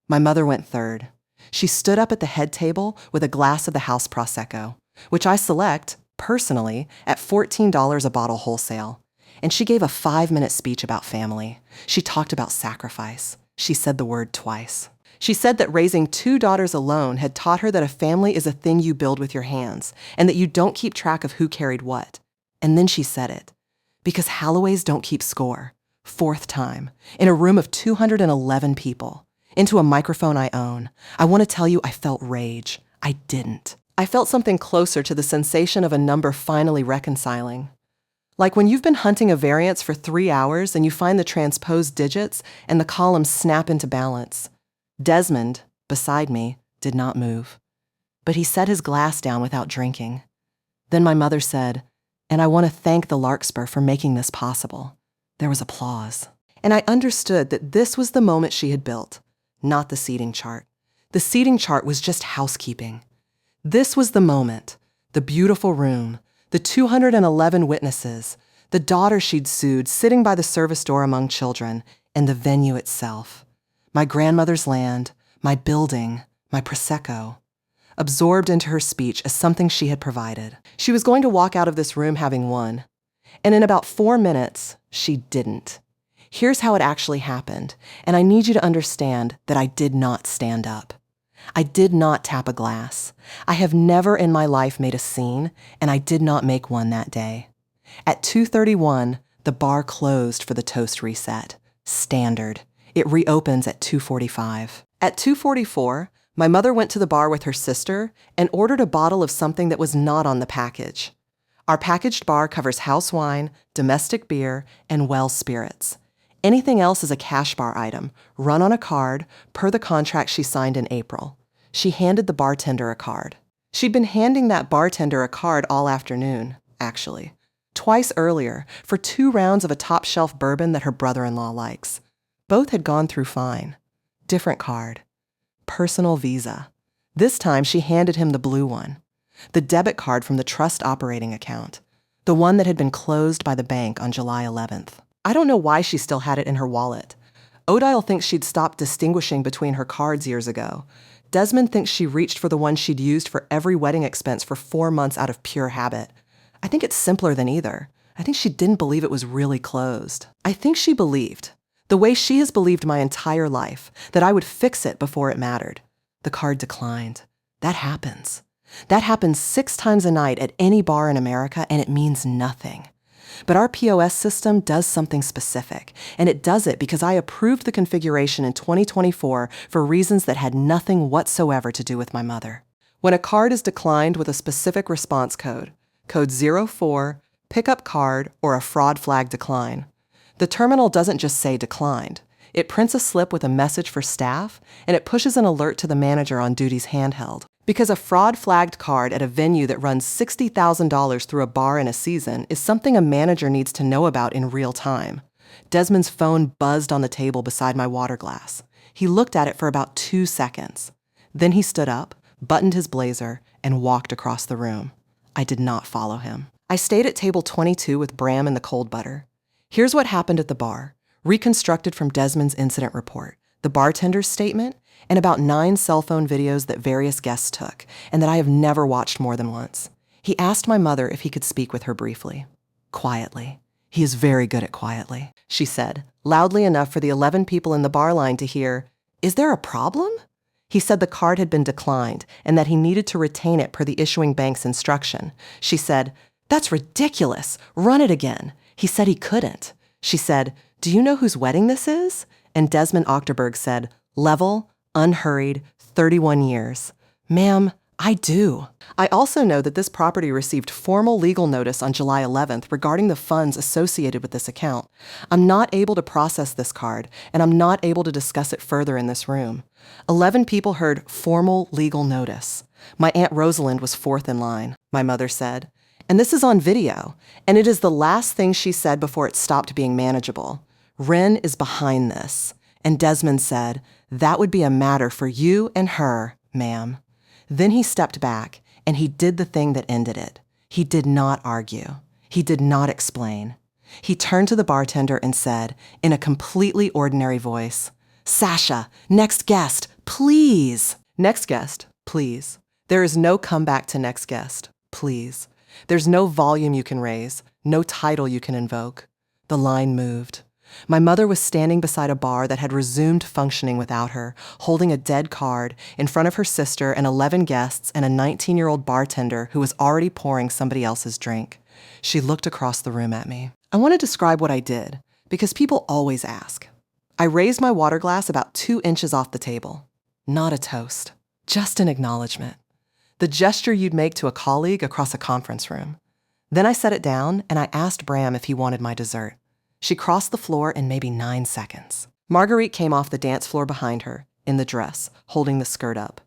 My mother went third. She stood up at the head table with a glass of the house Prosecco, which I select, personally, at $14 a bottle wholesale. And she gave a 5-minute speech about family. She talked about sacrifice. She said the word twice. She said that raising 2 daughters alone had taught her that a family is a thing you build with your hands, and that you don't keep track of who carried what. And then she said it. Because Halloways don't keep score. 4th time, in a room of 211 people. Into a microphone I own. I want to tell you I felt rage. I didn't. I felt something closer to the sensation of a number finally reconciling. Like when you've been hunting a variance for 3 hours and you find the transposed digits and the columns snap into balance. Desmond, beside me, did not move. But he set his glass down without drinking. Then my mother said, "And I want to thank the Larkspur for making this possible." There was applause. And I understood that this was the moment she had built, not the seating chart. The seating chart was just housekeeping. This was the moment, the beautiful room, the 211 witnesses, the daughter she'd sued sitting by the service door among children, and the venue itself. My grandmother's land, my building, my Prosecco. Absorbed into her speech as something she had provided. She was going to walk out of this room having won. And in about 4 minutes, she didn't. Here's how it actually happened, and I need you to understand that I did not stand up. I did not tap a glass. I have never in my life made a scene, and I did not make one that day. At 2:31, the bar closed for the toast reset. Standard. It reopens at 2:45. At 2:44, my mother went to the bar with her sister and ordered a bottle of something that was not on the package. Our packaged bar covers house wine, domestic beer, and well spirits. Anything else is a cash bar item, run on a card, per the contract she signed in April. She handed the bartender a card. She'd been handing that bartender a card all afternoon, actually. Twice earlier, for 2 rounds of a top-shelf bourbon that her brother-in-law likes. Both had gone through fine. Different card. Personal Visa. This time she handed him the blue one. The debit card from the trust operating account. The one that had been closed by the bank on July 11th. I don't know why she still had it in her wallet. Odile thinks she'd stopped distinguishing between her cards years ago. Desmond thinks she reached for the one she'd used for every wedding expense for 4 months out of pure habit. I think it's simpler than either. I think she didn't believe it was really closed. I think she believed, the way she has believed my entire life, that I would fix it before it mattered. The card declined. That happens. That happens 6 times a night at any bar in America, and it means nothing. But our POS system does something specific, and it does it because I approved the configuration in 2024 for reasons that had nothing whatsoever to do with my mother. When a card is declined with a specific response code, code 04, pickup card, or a fraud flag decline, the terminal doesn't just say declined. It prints a slip with a message for staff, and it pushes an alert to the manager on duty's handheld. Because a fraud-flagged card at a venue that runs $60,000 through a bar in a season is something a manager needs to know about in real time. Desmond's phone buzzed on the table beside my water glass. He looked at it for about 2 seconds. Then he stood up, buttoned his blazer, and walked across the room. I did not follow him. I stayed at table 22 with Bram and the cold butter. Here's what happened at the bar, reconstructed from Desmond's incident report, the bartender's statement, and about 9 cell phone videos that various guests took, and that I have never watched more than once. He asked my mother if he could speak with her briefly. Quietly. He is very good at quietly, she said, loudly enough for the 11 people in the bar line to hear, "Is there a problem?" He said the card had been declined and that he needed to retain it per the issuing bank's instruction. She said, "That's ridiculous. Run it again." He said he couldn't. She said, "Do you know whose wedding this is?" And Desmond Ochterberg said, "Level, unhurried, 31 years. Ma'am, I do. I also know that this property received formal legal notice on July 11th regarding the funds associated with this account. I'm not able to process this card, and I'm not able to discuss it further in this room." 11 people heard formal legal notice. My Aunt Rosalind was 4th in line, my mother said. And this is on video, and it is the last thing she said before it stopped being manageable. Wren is behind this. And Desmond said, "That would be a matter for you and her, ma'am." Then he stepped back, and he did the thing that ended it. He did not argue. He did not explain. He turned to the bartender and said, in a completely ordinary voice, "Sasha, next guest, please." Next guest, please. There is no comeback to next guest, please. There's no volume you can raise, no title you can invoke. The line moved. My mother was standing beside a bar that had resumed functioning without her, holding a dead card in front of her sister and 11 guests and a 19-year-old bartender who was already pouring somebody else's drink. She looked across the room at me. I want to describe what I did, because people always ask. I raised my water glass about 2 inches off the table. Not a toast, just an acknowledgement. The gesture you'd make to a colleague across a conference room. Then I set it down and I asked Bram if he wanted my dessert. She crossed the floor in maybe 9 seconds. Marguerite came off the dance floor behind her, in the dress, holding the skirt up.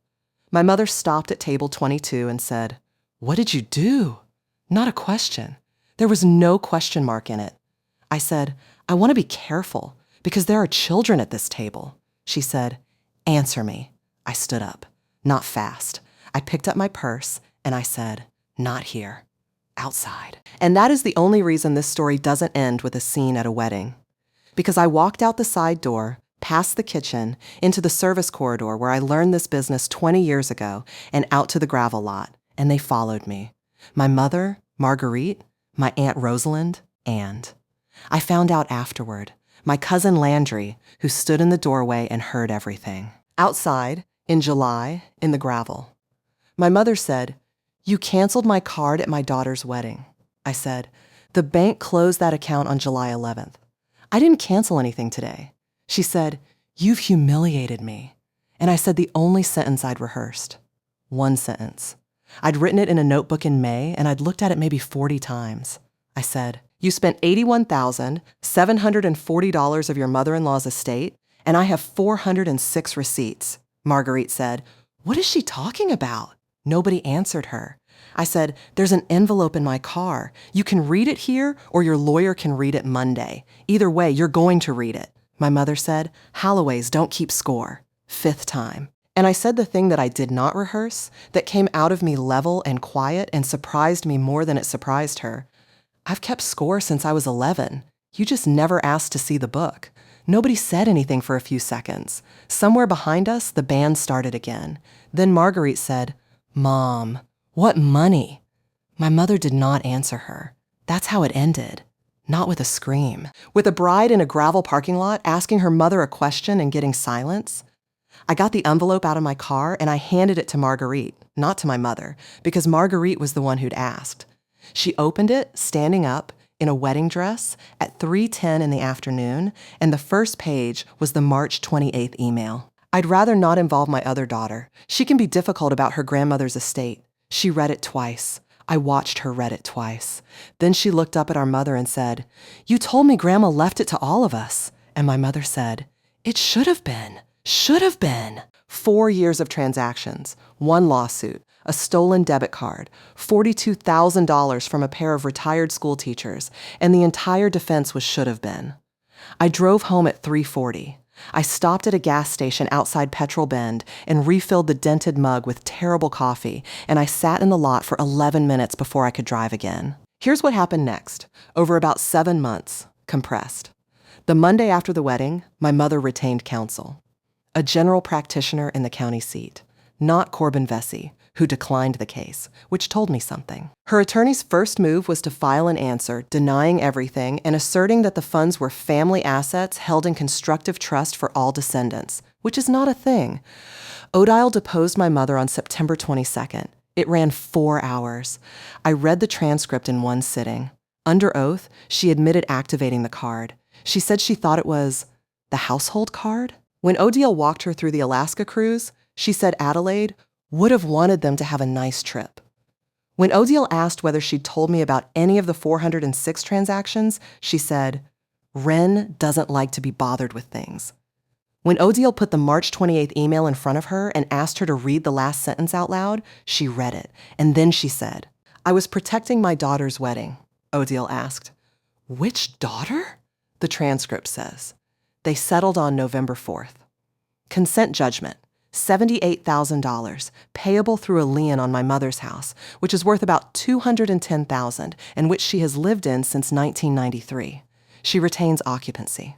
My mother stopped at table 22 and said, "What did you do?" Not a question. There was no question mark in it. I said, "I want to be careful because there are children at this table." She said, "Answer me." I stood up. Not fast. I picked up my purse and I said, "Not here. Outside." And that is the only reason this story doesn't end with a scene at a wedding. Because I walked out the side door, past the kitchen, into the service corridor where I learned this business 20 years ago, and out to the gravel lot, and they followed me. My mother, Marguerite, my Aunt Rosalind, and I found out afterward, my cousin Landry, who stood in the doorway and heard everything. Outside, in July, in the gravel. My mother said, "You canceled my card at my daughter's wedding." I said, "The bank closed that account on July 11th. I didn't cancel anything today." She said, "You've humiliated me." And I said the only sentence I'd rehearsed. One sentence. I'd written it in a notebook in May, and I'd looked at it maybe 40 times. I said, "You spent $81,740 of your mother-in-law's estate, and I have 406 receipts." Marguerite said, "What is she talking about?" Nobody answered her. I said, "There's an envelope in my car. You can read it here, or your lawyer can read it Monday. Either way, you're going to read it." My mother said, "Halloways don't keep score." 5th time. And I said the thing that I did not rehearse, that came out of me level and quiet and surprised me more than it surprised her. "I've kept score since I was 11. You just never asked to see the book." Nobody said anything for a few seconds. Somewhere behind us, the band started again. Then Marguerite said, "Mom, what money?" My mother did not answer her. That's how it ended. Not with a scream. With a bride in a gravel parking lot asking her mother a question and getting silence. I got the envelope out of my car and I handed it to Marguerite, not to my mother, because Marguerite was the one who'd asked. She opened it, standing up, in a wedding dress, at 3:10 in the afternoon, and the first page was the March 28th email. I'd rather not involve my other daughter. She can be difficult about her grandmother's estate. She read it twice. I watched her read it twice. Then she looked up at our mother and said, "You told me Grandma left it to all of us." And my mother said, "It should have been. Should have been." 4 years of transactions, 1 lawsuit, a stolen debit card, $42,000 from a pair of retired school teachers, and the entire defense was should have been. I drove home at 3:40. I stopped at a gas station outside Petrol Bend and refilled the dented mug with terrible coffee, and I sat in the lot for 11 minutes before I could drive again. Here's what happened next, over about 7 months, compressed. The Monday after the wedding, my mother retained counsel. A general practitioner in the county seat, not Corbin Vesey, who declined the case, which told me something. Her attorney's first move was to file an answer denying everything and asserting that the funds were family assets held in constructive trust for all descendants, which is not a thing. Odile deposed my mother on September 22nd. It ran 4 hours. I read the transcript in one sitting. Under oath, she admitted activating the card. She said she thought it was the household card. When Odile walked her through the Alaska cruise, she said Adelaide would have wanted them to have a nice trip. When Odile asked whether she'd told me about any of the 406 transactions, she said, "Wren doesn't like to be bothered with things." When Odile put the March 28th email in front of her and asked her to read the last sentence out loud, she read it, and then she said, "I was protecting my daughter's wedding." Odile asked, "Which daughter?" The transcript says. They settled on November 4th. Consent judgment. $78,000, payable through a lien on my mother's house, which is worth about $210,000 and which she has lived in since 1993. She retains occupancy.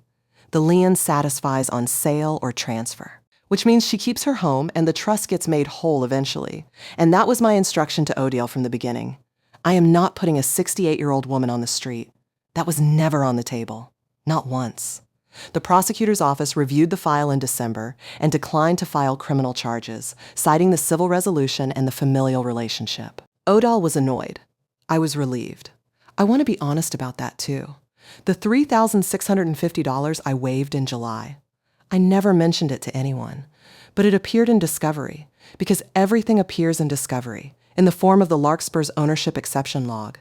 The lien satisfies on sale or transfer, which means she keeps her home and the trust gets made whole eventually. And that was my instruction to Odile from the beginning. I am not putting a 68-year-old woman on the street. That was never on the table. Not once. The prosecutor's office reviewed the file in December and declined to file criminal charges, citing the civil resolution and the familial relationship. Odile was annoyed. I was relieved. I want to be honest about that too. The $3,650 I waived in July. I never mentioned it to anyone, but it appeared in discovery, because everything appears in discovery, in the form of the Larkspur's ownership exception log.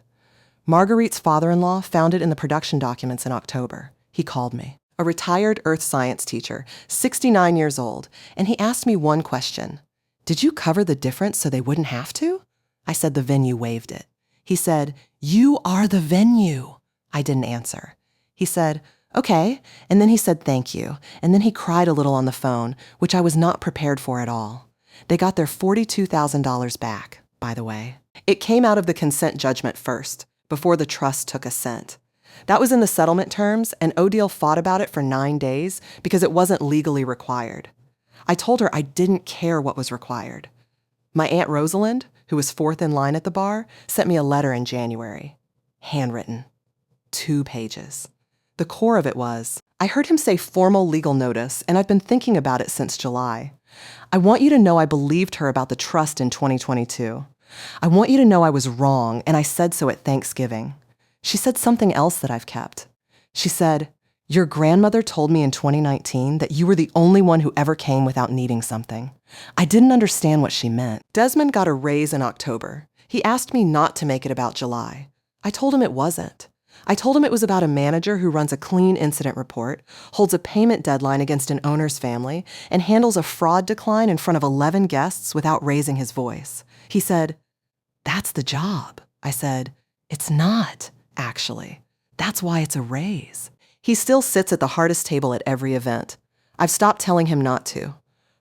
Marguerite's father-in-law found it in the production documents in October. He called me. A retired earth science teacher, 69 years old, and he asked me one question. "Did you cover the difference so they wouldn't have to?" I said the venue waived it. He said, "You are the venue." I didn't answer. He said, "Okay," and then he said thank you, and then he cried a little on the phone, which I was not prepared for at all. They got their $42,000 back, by the way. It came out of the consent judgment first, before the trust took a cent. That was in the settlement terms, and Odile fought about it for 9 days because it wasn't legally required. I told her I didn't care what was required. My Aunt Rosalind, who was fourth in line at the bar, sent me a letter in January. Handwritten. 2 pages. The core of it was, I heard him say formal legal notice, and I've been thinking about it since July. I want you to know I believed her about the trust in 2022. I want you to know I was wrong, and I said so at Thanksgiving. She said something else that I've kept. She said, "Your grandmother told me in 2019 that you were the only one who ever came without needing something." I didn't understand what she meant. Desmond got a raise in October. He asked me not to make it about July. I told him it wasn't. I told him it was about a manager who runs a clean incident report, holds a payment deadline against an owner's family, and handles a fraud decline in front of 11 guests without raising his voice. He said, "That's the job." I said, "It's not, actually. That's why it's a raise." He still sits at the hardest table at every event. I've stopped telling him not to.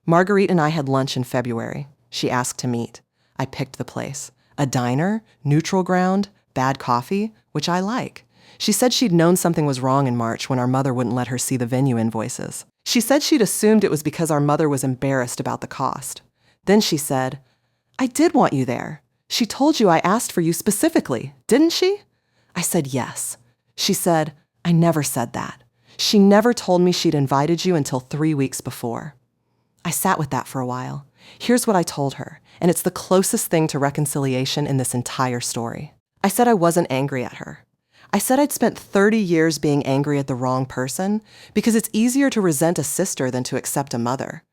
Marguerite and I had lunch in February. She asked to meet. I picked the place. A diner, neutral ground, bad coffee, which I like. She said she'd known something was wrong in March when our mother wouldn't let her see the venue invoices. She said she'd assumed it was because our mother was embarrassed about the cost. Then she said, "I did want you there. She told you I asked for you specifically, didn't she?" I said yes. She said, "I never said that. She never told me she'd invited you until 3 weeks before." I sat with that for a while. Here's what I told her, and it's the closest thing to reconciliation in this entire story. I said I wasn't angry at her. I said I'd spent 30 years being angry at the wrong person because it's easier to resent a sister than to accept a mother.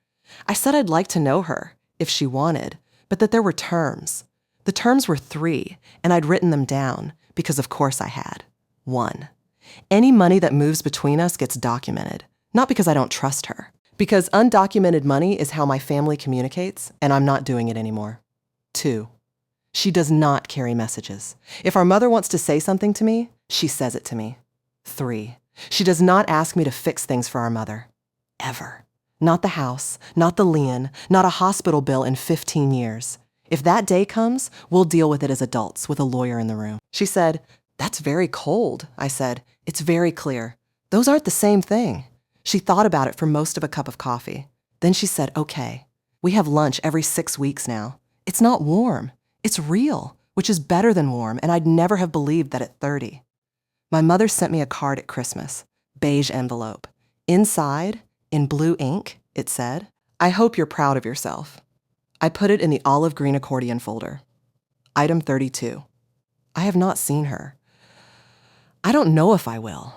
I said I'd like to know her, if she wanted, but that there were terms. The terms were 3, and I'd written them down, because of course I had. 1. Any money that moves between us gets documented, not because I don't trust her, because undocumented money is how my family communicates, and I'm not doing it anymore. 2. She does not carry messages. If our mother wants to say something to me, she says it to me. 3. She does not ask me to fix things for our mother. Ever. Not the house, not the lien, not a hospital bill in 15 years. If that day comes, we'll deal with it as adults with a lawyer in the room. She said, "That's very cold." I said, "It's very clear. Those aren't the same thing." She thought about it for most of a cup of coffee. Then she said, "Okay, we have lunch every 6 weeks now. It's not warm. It's real, which is better than warm, and I'd never have believed that at 30. My mother sent me a card at Christmas, beige envelope. Inside, in blue ink, it said, "I hope you're proud of yourself." I put it in the olive green accordion folder. Item 32. I have not seen her. I don't know if I will.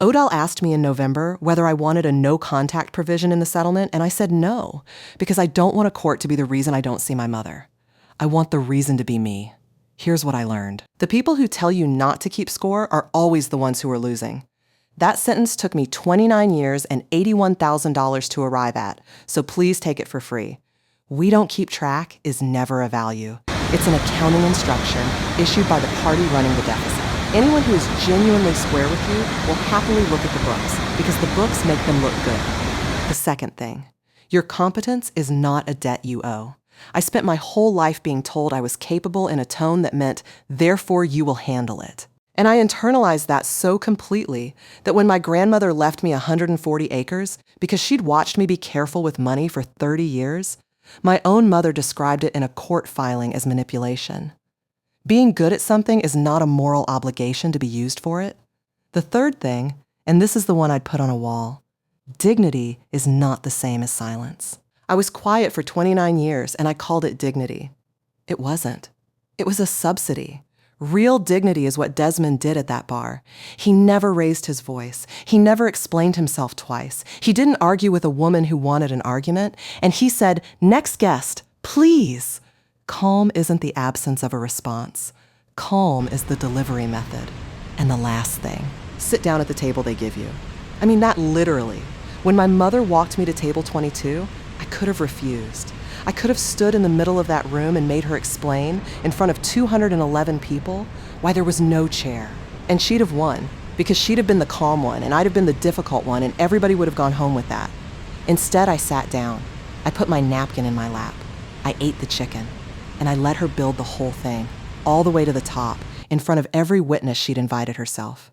Odile asked me in November whether I wanted a no-contact provision in the settlement, and I said no, because I don't want a court to be the reason I don't see my mother. I want the reason to be me. Here's what I learned. The people who tell you not to keep score are always the ones who are losing. That sentence took me 29 years and $81,000 to arrive at, so please take it for free. "We don't keep track" is never a value. It's an accounting instruction issued by the party running the deficit. Anyone who is genuinely square with you will happily look at the books because the books make them look good. The second thing, your competence is not a debt you owe. I spent my whole life being told I was capable in a tone that meant, therefore you will handle it. And I internalized that so completely that when my grandmother left me 140 acres because she'd watched me be careful with money for 30 years, my own mother described it in a court filing as manipulation. Being good at something is not a moral obligation to be used for it. The third thing, and this is the one I'd put on a wall, dignity is not the same as silence. I was quiet for 29 years and I called it dignity. It wasn't. It was a subsidy. Real dignity is what Desmond did at that bar. He never raised his voice. He never explained himself twice. He didn't argue with a woman who wanted an argument, and he said, "Next guest, please." Calm isn't the absence of a response. Calm is the delivery method. And the last thing, sit down at the table they give you. I mean that literally. When my mother walked me to table 22, I could have refused. I could have stood in the middle of that room and made her explain, in front of 211 people, why there was no chair. And she'd have won, because she'd have been the calm one and I'd have been the difficult one, and everybody would have gone home with that. Instead, I sat down. I put my napkin in my lap. I ate the chicken. And I let her build the whole thing, all the way to the top, in front of every witness she'd invited herself.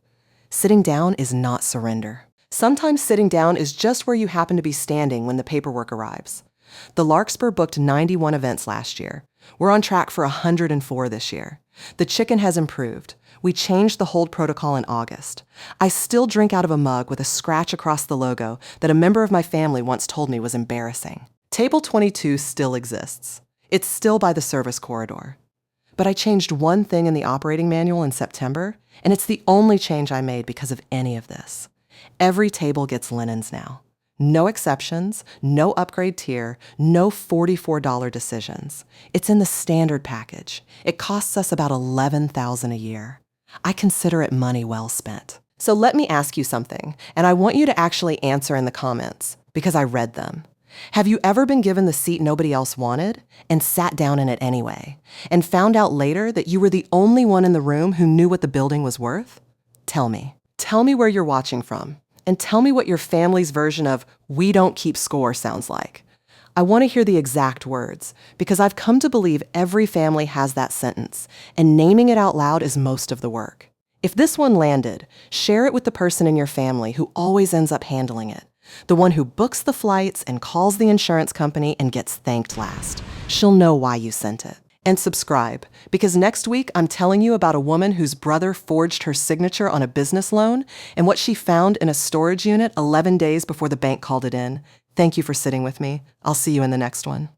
Sitting down is not surrender. Sometimes sitting down is just where you happen to be standing when the paperwork arrives. The Larkspur booked 91 events last year. We're on track for 104 this year. The chicken has improved. We changed the hold protocol in August. I still drink out of a mug with a scratch across the logo that a member of my family once told me was embarrassing. Table 22 still exists. It's still by the service corridor. But I changed one thing in the operating manual in September, and it's the only change I made because of any of this. Every table gets linens now. No exceptions, no upgrade tier, no $44 decisions. It's in the standard package. It costs us about $11,000 a year. I consider it money well spent. So let me ask you something, and I want you to actually answer in the comments, because I read them. Have you ever been given the seat nobody else wanted and sat down in it anyway, and found out later that you were the only one in the room who knew what the building was worth? Tell me. Tell me where you're watching from, and tell me what your family's version of "we don't keep score" sounds like. I want to hear the exact words, because I've come to believe every family has that sentence, and naming it out loud is most of the work. If this one landed, share it with the person in your family who always ends up handling it. The one who books the flights and calls the insurance company and gets thanked last. She'll know why you sent it. And subscribe, because next week I'm telling you about a woman whose brother forged her signature on a business loan and what she found in a storage unit 11 days before the bank called it in. Thank you for sitting with me. I'll see you in the next one.